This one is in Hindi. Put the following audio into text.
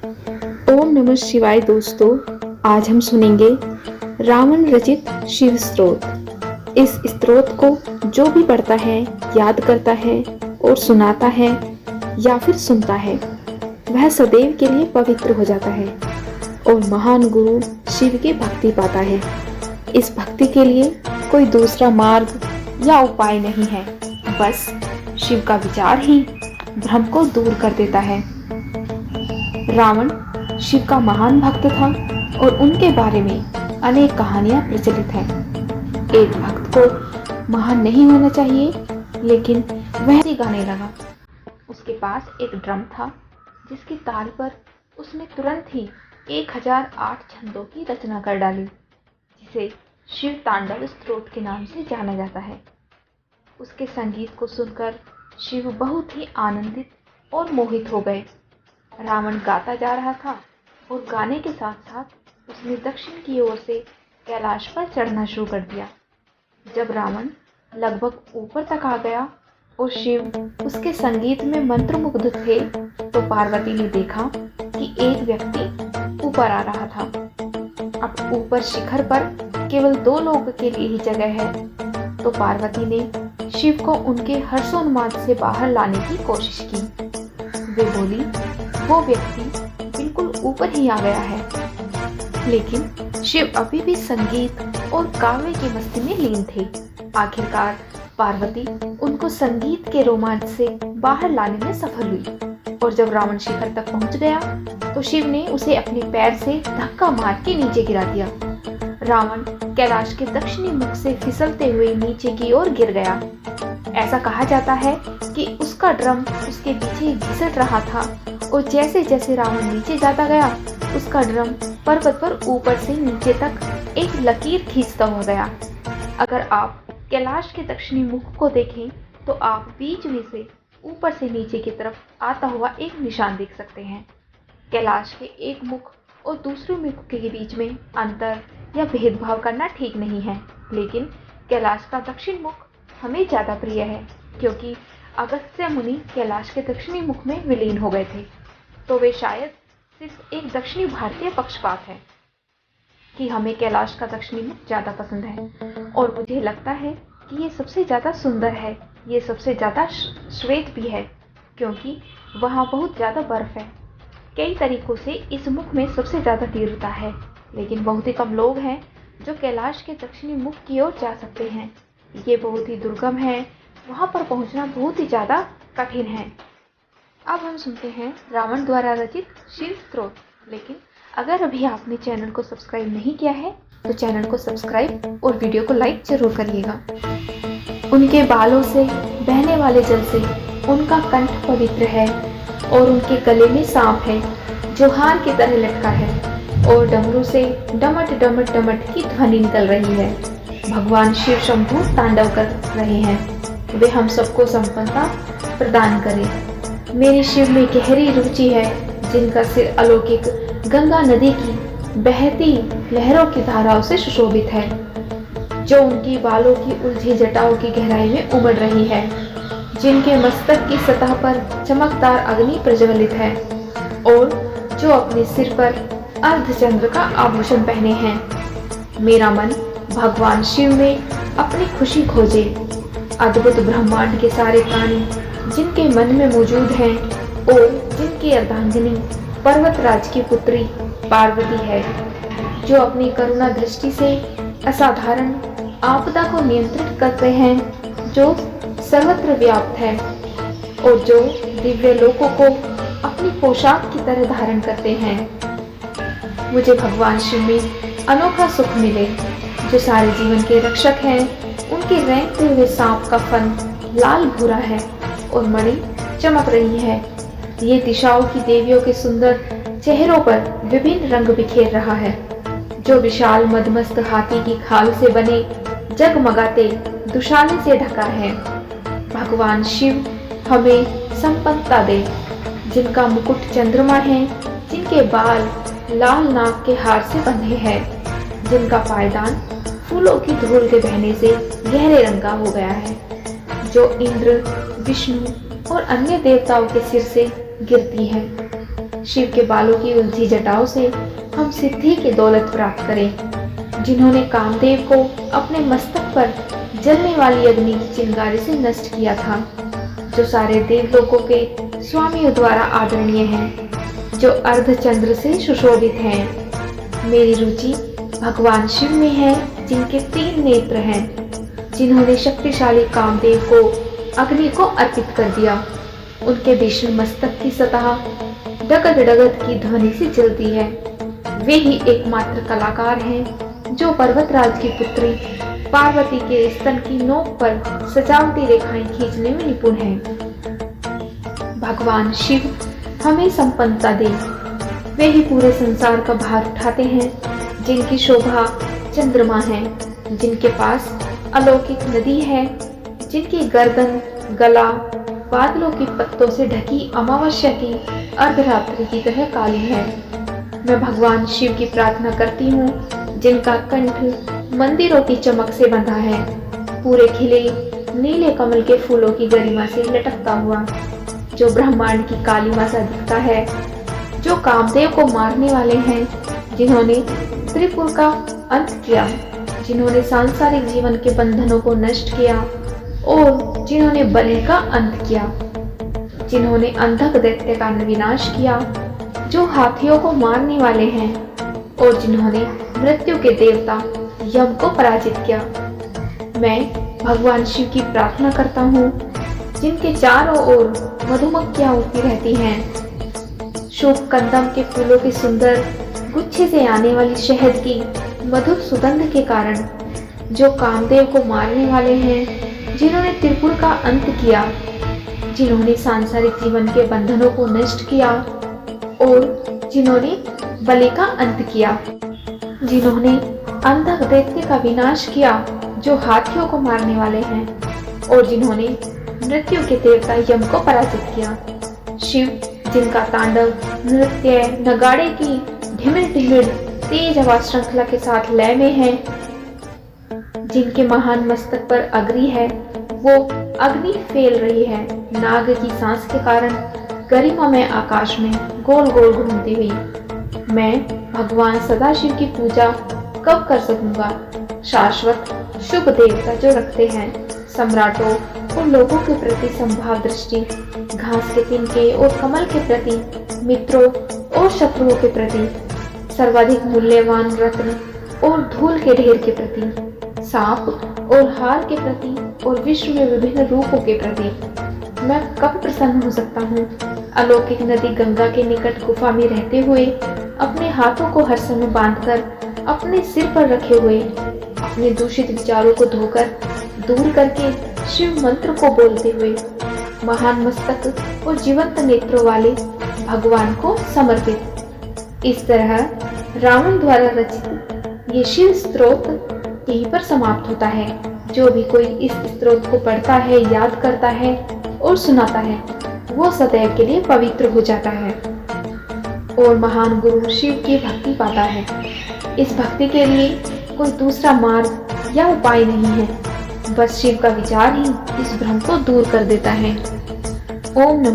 ओम नमः शिवाय दोस्तों। आज हम सुनेंगे रावण रचित शिव स्तोत्र। इस स्तोत्र को जो भी पढ़ता है, याद करता है और सुनाता है या फिर सुनता है, वह सदैव के लिए पवित्र हो जाता है और महान गुरु शिव की भक्ति पाता है। इस भक्ति के लिए कोई दूसरा मार्ग या उपाय नहीं है, बस शिव का विचार ही भ्रम को दूर कर देता है। रावण शिव का महान भक्त था और उनके बारे में अनेक कहानियां प्रचलित हैं। एक भक्त को महान नहीं होना चाहिए, लेकिन वह भी गाने लगा। उसके पास एक ड्रम था जिसकी ताल पर उसने तुरंत ही 1008 छंदों की रचना कर डाली, जिसे शिव तांडव स्तोत्र के नाम से जाना जाता है। उसके संगीत को सुनकर शिव बहुत ही आनंदित और मोहित हो गए। रावण गाता जा रहा था और गाने के साथ साथ उसने दक्षिण की ओर से कैलाश पर चढ़ना शुरू कर दिया। जब रावण लगभग ऊपर तक आ गया और शिव उसके संगीत में मंत्रमुग्ध थे, तो पार्वती ने देखा कि एक व्यक्ति ऊपर आ रहा था। अब ऊपर शिखर पर केवल 2 लोगों के लिए ही जगह है, तो पार्वती ने शिव को उनके हर्षोन्माद से बाहर लाने की कोशिश की। वे बोली, वो व्यक्ति बिल्कुल ऊपर ही आ गया है। लेकिन शिव अभी भी संगीत और काव्य की मस्ती में लीन थे। आखिरकार पार्वती उनको संगीत के रोमांच से बाहर लाने में सफल हुई और जब रावण शिखर तक पहुंच गया तो शिव ने उसे अपने पैर से धक्का मार के नीचे गिरा दिया। रावण कैलाश के दक्षिणी मुख से फिसलते हुए नीचे की ओर गिर गया। ऐसा कहा जाता है कि उसका ड्रम उसके पीछे घिसट रहा था और जैसे जैसे रावण नीचे जाता गया, उसका ड्रम पर्वत पर ऊपर से नीचे तक एक लकीर खींचता हुआ गया। अगर आप कैलाश के दक्षिणी मुख को देखें तो आप बीच में से ऊपर से नीचे की तरफ आता हुआ एक निशान देख सकते हैं। कैलाश के एक मुख और दूसरे मुख के बीच में अंतर या भेदभाव करना ठीक नहीं है, लेकिन कैलाश का दक्षिण मुख हमें ज़्यादा प्रिय है, क्योंकि अगस्त्य मुनि कैलाश के दक्षिणी मुख में विलीन हो गए थे। तो वे शायद सिर्फ एक दक्षिणी भारतीय पक्षपात है कि हमें कैलाश का दक्षिणी मुख ज़्यादा पसंद है। और मुझे लगता है कि ये सबसे ज़्यादा सुंदर है, ये सबसे ज़्यादा श्वेत भी है, क्योंकि वहाँ बहुत ज़्यादा बर्फ़ है। कई तरीक़ों से इस मुख में सबसे ज़्यादा तीव्रता है, लेकिन बहुत ही कम लोग हैं जो कैलाश के दक्षिणी मुख की ओर जा सकते हैं। ये बहुत ही दुर्गम है, वहाँ पर पहुँचना बहुत ही ज़्यादा कठिन है। अब हम सुनते हैं रावण द्वारा रचित शिव स्तोत्र। लेकिन अगर अभी आपने चैनल को सब्सक्राइब नहीं किया है तो चैनल को सब्सक्राइब और वीडियो को लाइक जरूर करिएगा। उनके बालों से बहने वाले जल से उनका कंठ पवित्र है और उनके गले में सांप है जो हार की तरह लटका है और डमरू से डमट डमट डमट की ध्वनि निकल रही है। भगवान शिव शंभु तांडव कर रहे हैं। वे हम सबको संपन्नता प्रदान करें। मेरी शिव में गहरी रुचि है, जिनका सिर अलौकिक गंगा नदी की बहती लहरों की धाराओं से सुशोभित है, जो उनकी बालों की उलझी जटाओं की गहराई में उमड़ रही है, जिनके मस्तक की सतह पर चमकदार अग्नि प्रज्वलित है और जो अपने सिर पर अर्धचंद्र का आभूषण पहने हैं। मेरा मन भगवान शिव में अपनी खुशी खोजे। अद्भुत ब्रह्मांड के सारे प्राणी जिनके मन में मौजूद हैं और जिनकी अर्धांगिनी पर्वतराज की पुत्री पार्वती है, जो अपनी करुणा दृष्टि से असाधारण आपदा को नियंत्रित करते हैं, जो सर्वत्र व्याप्त है और जो दिव्य लोकों को अपनी पोशाक की तरह धारण करते हैं। मुझे भगवान शिव में अनोखा सुख मिले, जो सारे जीवन के रक्षक हैं। उनके रेंगते हुए सांप का फन लाल भूरा है और मणि चमक रही है। ये दिशाओं की देवियों के सुंदर चेहरों पर विभिन्न रंग बिखेर रहा है, जो विशाल मदमस्त हाथी की खाल से बने जगमगाते दुशाले से ढका है। भगवान शिव हमें संपन्नता दे, जिनका मुकुट चंद्रमा है, जिनके बाल लाल नाग के हार से बंधे हैं, जिनका पायदान फूलों की धूल के बहने से गहरे रंग का हो गया है, जो इंद्र, विष्णु और अन्य देवताओं के सिर से गिरती है। शिव के बालों की उलझी जटाओं से हम सिद्धि की दौलत प्राप्त करें, जिन्होंने कामदेव को अपने मस्तक पर जलने वाली अग्नि की चिंगारी से नष्ट किया था, जो सारे देवलोकों के स्वामियों द्वारा आदरणीय हैं, जो अर्धचंद्र से सुशोभित हैं। मेरी रुचि भगवान शिव में है, जिनके 3 नेत्र हैं, जिन्होंने शक्तिशाली कामदेव को अग्नि को अर्पित कर दिया। उनके भीष्म मस्तक की सतह डगद डगद की ध्वनि से जलती है। वे ही एकमात्र कलाकार हैं जो पर्वतराज की पुत्री पार्वती के स्तन की नोक पर सजावटी रेखाएं खींचने में निपुण हैं। भगवान शिव हमें संपन्नता दे। वे ही पूरे संसार का भार उठाते हैं, जिनकी शोभा चंद्रमा है, जिनके पास अलौकिक नदी है, जिनकी गर्दन गला बादलों की पत्तों से ढकी अमावस्या की अर्धरात्रि की तरह काली है। मैं भगवान शिव की प्रार्थना करती हूँ, जिनका कंठ मंदिरों की चमक से बंधा है, पूरे खिले नीले कमल के फूलों की गरिमा से लटकता हुआ, जो ब्रह्मांड की कालीमा सा दिखता है, जो कामदेव को मारने वाले हैं, जिन्होंने त्रिपुर का अंत किया, जिन्होंने सांसारिक जीवन के बंधनों को नष्ट किया और जिन्होंने बलि का अंत किया, जिन्होंने अंधक दैत्य का विनाश किया, जो हाथियों को मारने वाले हैं, और जिन्होंने मृत्यु के देवता यम को पराजित किया। मैं भगवान शिव की प्रार्थना करता हूँ, जिनके चारों ओर मधुमक्खियां उड़ती रहती हैं। शुभ कंदम के फूलों के सुंदर गुच्छे से आने वाली शहद की मधुर सुगंध के कारण, जो कामदेव को मारने वाले हैं, जिन्होंने त्रिपुर का अंत किया, जिन्होंने सांसारिक जीवन के बंधनों को नष्ट किया और जिन्होंने बलि का अंत किया, जिन्होंने अंधक दैत्य का विनाश किया, जो हाथियों को मारने वाले हैं, और जिन्होंने मृत्यु के देवता यम को पराजित किया। शिव, जिनका तांडव नृत्य नगाड़े की ढिमिल ढिमिल तेज आवाज श्रृंखला के साथ लय में है, जिनके महान मस्तक पर अग्नि है, वो अग्नि फैल रही है नाग की सांस के कारण गरिमा में आकाश में गोल गोल घूमती हुई। मैं भगवान सदाशिव की पूजा कब कर सकूंगा? शाश्वत शुभ देवता जो रखते हैं सम्राटों और लोगों के प्रति संभाव दृष्टि, घास के तिनके और कमल के प्रति, मित्रों और शत्रुओं के प्रति, सर्वाधिक मूल्यवान रत्न और धूल के ढेर के प्रति, सांप और हार के प्रति और विश्व में विभिन्न रूपों के प्रति मैं कब प्रसन्न हो सकता हूँ? अलौकिक नदी गंगा के निकट गुफा में रहते हुए, अपने हाथों को हर समय बांधकर अपने सिर पर रखे हुए, अपने दूषित विचारों को धोकर दूर करके शिव मंत्र को बोलते हुए, महान मस्तक और जीवंत नेत्रों वाले भगवान को समर्पित। इस तरह रावण द्वारा रचित ये शिव स्तोत्र यहीं पर समाप्त होता है। जो भी कोई इस स्तोत्र को पढ़ता है, याद करता है और सुनाता है, वो सदैव के लिए पवित्र हो जाता है और महान गुरु शिव की भक्ति पाता है। इस भक्ति के लिए कोई दूसरा मार्ग या उपाय नहीं है, बस शिव का विचार ही इस भ्रम को दूर कर देता है। ओम नमः